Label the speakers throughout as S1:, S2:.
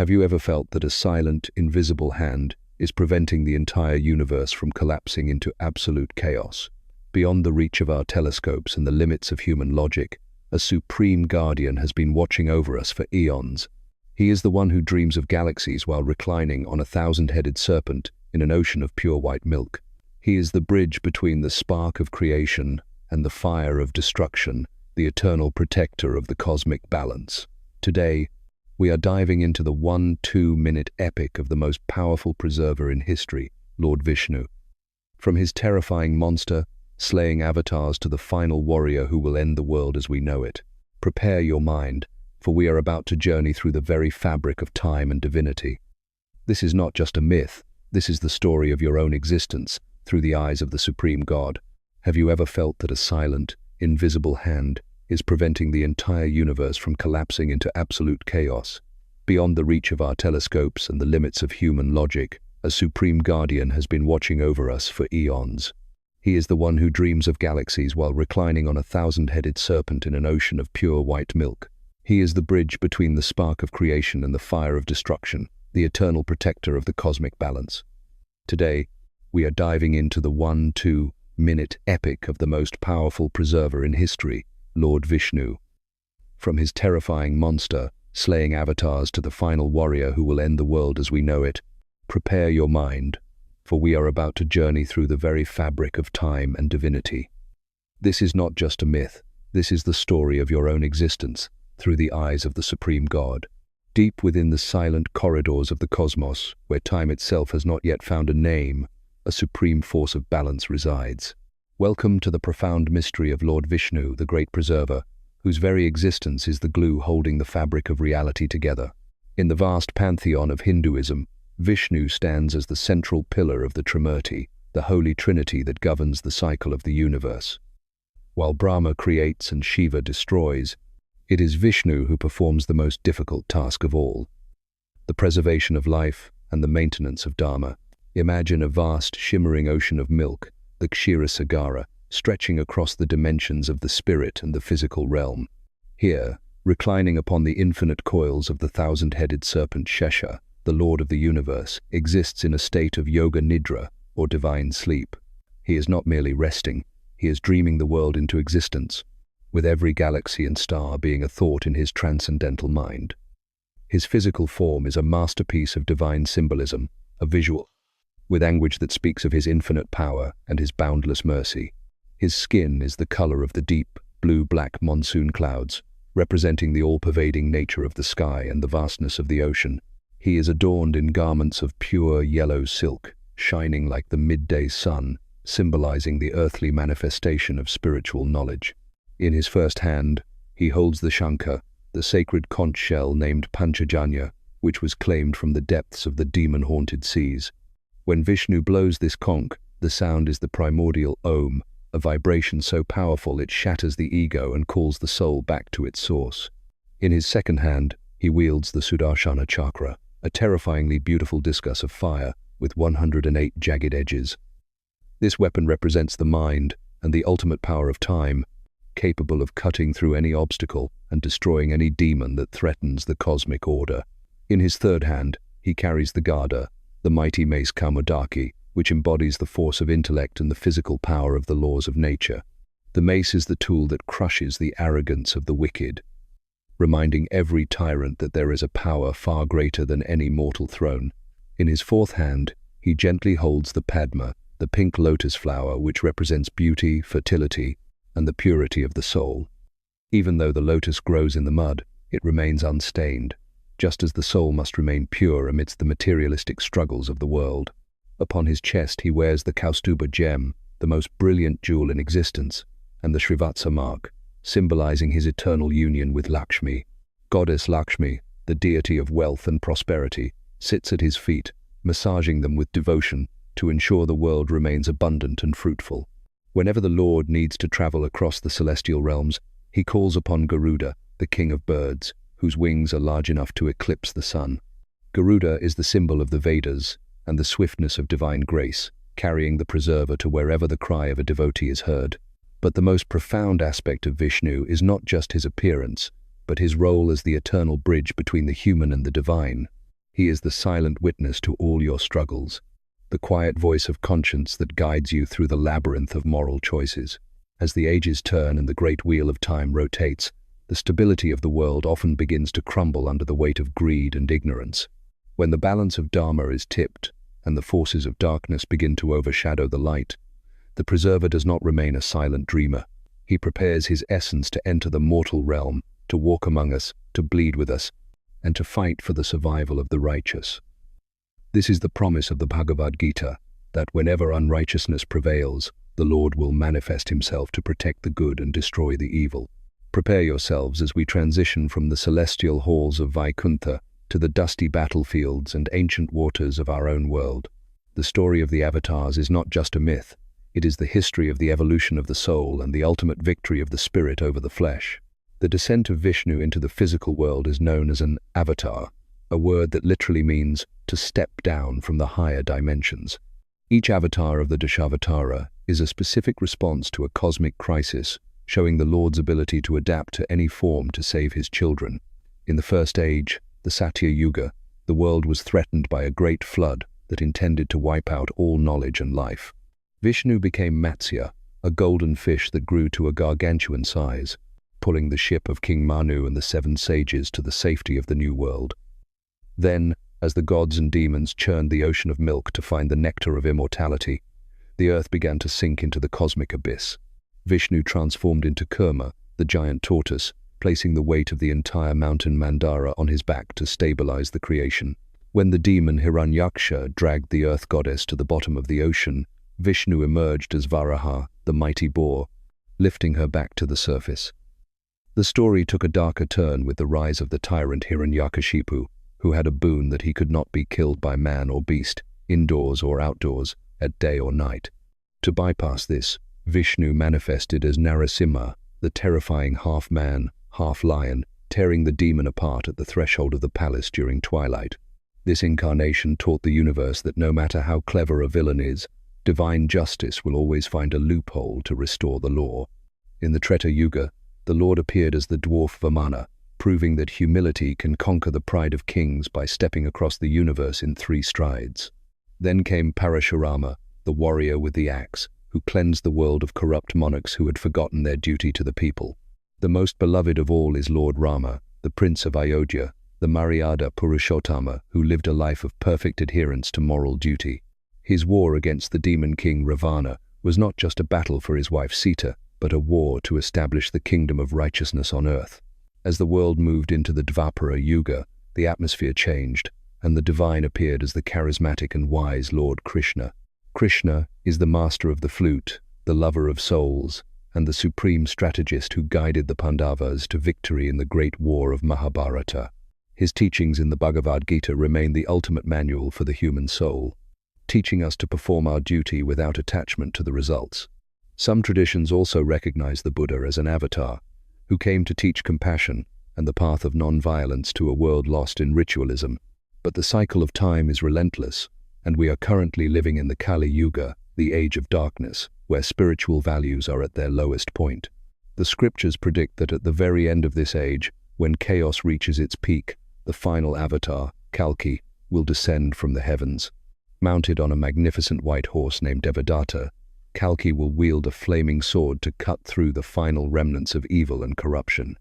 S1: Have you ever felt that a silent, invisible hand is preventing the entire universe from collapsing into absolute chaos? Beyond the reach of our telescopes and the limits of human logic, a supreme guardian has been watching over us for eons. He is the one who dreams of galaxies while reclining on a thousand-headed serpent in an ocean of pure white milk. He is the bridge between the spark of creation and the fire of destruction, the eternal protector of the cosmic balance. Today, we are diving into the 1-2-minute epic of the most powerful preserver in history, Lord Vishnu. From his terrifying monster, slaying avatars, to the final warrior who will end the world as we know it, prepare your mind, for we are about to journey through the very fabric of time and divinity. This is not just a myth, this is the story of your own existence through the eyes of the Supreme God. Have you ever felt that a silent, invisible hand is preventing the entire universe from collapsing into absolute chaos? Beyond the reach of our telescopes and the limits of human logic, a supreme guardian has been watching over us for eons. He is the one who dreams of galaxies while reclining on a thousand-headed serpent in an ocean of pure white milk. He is the bridge between the spark of creation and the fire of destruction, the eternal protector of the cosmic balance. Today, we are diving into the 1-2-minute epic of the most powerful preserver in history, Lord Vishnu. From his terrifying monster, slaying avatars, to the final warrior who will end the world as we know it, prepare your mind, for we are about to journey through the very fabric of time and divinity. This is not just a myth, this is the story of your own existence through the eyes of the Supreme God. Deep within the silent corridors of the cosmos, where time itself has not yet found a name, a supreme force of balance resides. Welcome to the profound mystery of Lord Vishnu, the great preserver, whose very existence is the glue holding the fabric of reality together. In the vast pantheon of Hinduism, Vishnu stands as the central pillar of the Trimurti, the holy trinity that governs the cycle of the universe. While Brahma creates and Shiva destroys, it is Vishnu who performs the most difficult task of all: the preservation of life and the maintenance of Dharma. Imagine a vast, shimmering ocean of milk, the Kshirasagara, stretching across the dimensions of the spirit and the physical realm. Here, reclining upon the infinite coils of the thousand-headed serpent Shesha, the Lord of the universe, exists in a state of yoga nidra, or divine sleep. He is not merely resting, he is dreaming the world into existence, with every galaxy and star being a thought in his transcendental mind. His physical form is a masterpiece of divine symbolism, a visual, with language that speaks of his infinite power and his boundless mercy. His skin is the color of the deep, blue-black monsoon clouds, representing the all-pervading nature of the sky and the vastness of the ocean. He is adorned in garments of pure yellow silk, shining like the midday sun, symbolizing the earthly manifestation of spiritual knowledge. In his first hand, he holds the Shankha, the sacred conch shell named Panchajanya, which was claimed from the depths of the demon-haunted seas. When Vishnu blows this conch, the sound is the primordial Om, a vibration so powerful it shatters the ego and calls the soul back to its source. In his second hand, he wields the Sudarshana chakra, a terrifyingly beautiful discus of fire with 108 jagged edges. This weapon represents the mind and the ultimate power of time, capable of cutting through any obstacle and destroying any demon that threatens the cosmic order. In his third hand, he carries the Gada, the mighty mace Kaumodaki, which embodies the force of intellect and the physical power of the laws of nature. The mace is the tool that crushes the arrogance of the wicked, reminding every tyrant that there is a power far greater than any mortal throne. In his fourth hand, he gently holds the Padma, the pink lotus flower which represents beauty, fertility, and the purity of the soul. Even though the lotus grows in the mud, it remains unstained, just as the soul must remain pure amidst the materialistic struggles of the world. Upon his chest he wears the Kaustuba gem, the most brilliant jewel in existence, and the Srivatsa mark, symbolizing his eternal union with Lakshmi. Goddess Lakshmi, the deity of wealth and prosperity, sits at his feet, massaging them with devotion to ensure the world remains abundant and fruitful. Whenever the Lord needs to travel across the celestial realms, he calls upon Garuda, the king of birds, whose wings are large enough to eclipse the sun. Garuda is the symbol of the Vedas and the swiftness of divine grace, carrying the preserver to wherever the cry of a devotee is heard. But the most profound aspect of Vishnu is not just his appearance, but his role as the eternal bridge between the human and the divine. He is the silent witness to all your struggles, the quiet voice of conscience that guides you through the labyrinth of moral choices. As the ages turn and the great wheel of time rotates, the stability of the world often begins to crumble under the weight of greed and ignorance. When the balance of Dharma is tipped and the forces of darkness begin to overshadow the light, the preserver does not remain a silent dreamer. He prepares his essence to enter the mortal realm, to walk among us, to bleed with us, and to fight for the survival of the righteous. This is the promise of the Bhagavad Gita, that whenever unrighteousness prevails, the Lord will manifest himself to protect the good and destroy the evil. Prepare yourselves as we transition from the celestial halls of Vaikuntha to the dusty battlefields and ancient waters of our own world. The story of the avatars is not just a myth, it is the history of the evolution of the soul and the ultimate victory of the spirit over the flesh. The descent of Vishnu into the physical world is known as an avatar, a word that literally means to step down from the higher dimensions. Each avatar of the Dashavatara is a specific response to a cosmic crisis, showing the Lord's ability to adapt to any form to save his children. In the first age, the Satya Yuga, the world was threatened by a great flood that intended to wipe out all knowledge and life. Vishnu became Matsya, a golden fish that grew to a gargantuan size, pulling the ship of King Manu and the 7 sages to the safety of the new world. Then, as the gods and demons churned the ocean of milk to find the nectar of immortality, the earth began to sink into the cosmic abyss. Vishnu transformed into Kurma, the giant tortoise, placing the weight of the entire mountain Mandara on his back to stabilize the creation. When the demon Hiranyaksha dragged the earth goddess to the bottom of the ocean, Vishnu emerged as Varaha, the mighty boar, lifting her back to the surface. The story took a darker turn with the rise of the tyrant Hiranyakashipu, who had a boon that he could not be killed by man or beast, indoors or outdoors, at day or night. To bypass this, Vishnu manifested as Narasimha, the terrifying half-man, half-lion, tearing the demon apart at the threshold of the palace during twilight. This incarnation taught the universe that no matter how clever a villain is, divine justice will always find a loophole to restore the law. In the Treta Yuga, the Lord appeared as the dwarf Vamana, proving that humility can conquer the pride of kings by stepping across the universe in 3 strides. Then came Parashurama, the warrior with the axe, who cleansed the world of corrupt monarchs who had forgotten their duty to the people. The most beloved of all is Lord Rama, the Prince of Ayodhya, the Maryada Purushottama, who lived a life of perfect adherence to moral duty. His war against the demon king Ravana was not just a battle for his wife Sita, but a war to establish the kingdom of righteousness on earth. As the world moved into the Dvapara Yuga, the atmosphere changed, and the divine appeared as the charismatic and wise Lord Krishna. Krishna is the master of the flute, the lover of souls, and the supreme strategist who guided the Pandavas to victory in the great war of Mahabharata. His teachings in the Bhagavad Gita remain the ultimate manual for the human soul, teaching us to perform our duty without attachment to the results. Some traditions also recognize the Buddha as an avatar, who came to teach compassion and the path of non-violence to a world lost in ritualism. But the cycle of time is relentless, and we are currently living in the Kali Yuga, the age of darkness, where spiritual values are at their lowest point. The scriptures predict that at the very end of this age, when chaos reaches its peak, the final avatar, Kalki, will descend from the heavens. Mounted on a magnificent white horse named Devadatta, Kalki will wield a flaming sword to cut through the final remnants of evil and corruption.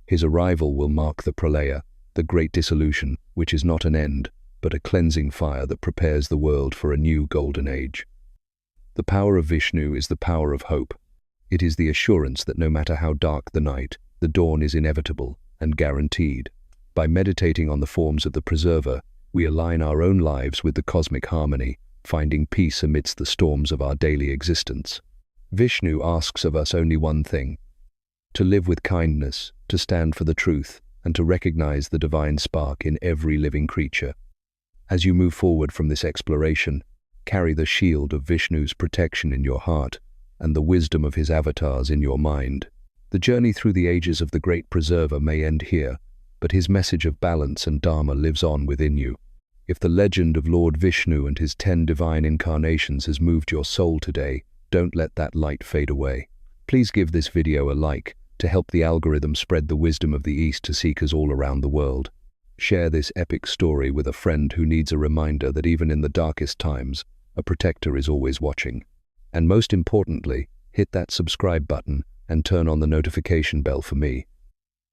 S1: His arrival will mark the pralaya, the great dissolution, which is not an end, but a cleansing fire that prepares the world for a new golden age. The power of Vishnu is the power of hope. It is the assurance that no matter how dark the night, the dawn is inevitable and guaranteed. By meditating on the forms of the preserver, we align our own lives with the cosmic harmony, finding peace amidst the storms of our daily existence. Vishnu asks of us only one thing: to live with kindness, to stand for the truth, and to recognize the divine spark in every living creature. As you move forward from this exploration, carry the shield of Vishnu's protection in your heart and the wisdom of his avatars in your mind. The journey through the ages of the great preserver may end here, but his message of balance and dharma lives on within you. If the legend of Lord Vishnu and his 10 divine incarnations has moved your soul today, don't let that light fade away. Please give this video a like to help the algorithm spread the wisdom of the East to seekers all around the world. Share this epic story with a friend who needs a reminder that even in the darkest times, a protector is always watching. And most importantly, hit that subscribe button and turn on the notification bell for me.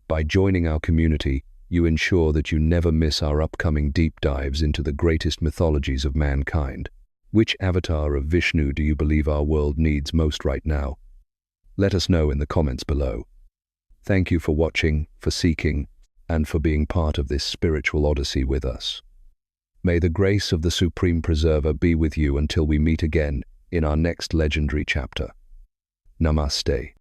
S1: By joining our community, you ensure that you never miss our upcoming deep dives into the greatest mythologies of mankind. Which avatar of Vishnu do you believe our world needs most right now? Let us know in the comments below. Thank you for watching, for seeking, and for being part of this spiritual odyssey with us. May the grace of the Supreme Preserver be with you until we meet again in our next legendary chapter. Namaste.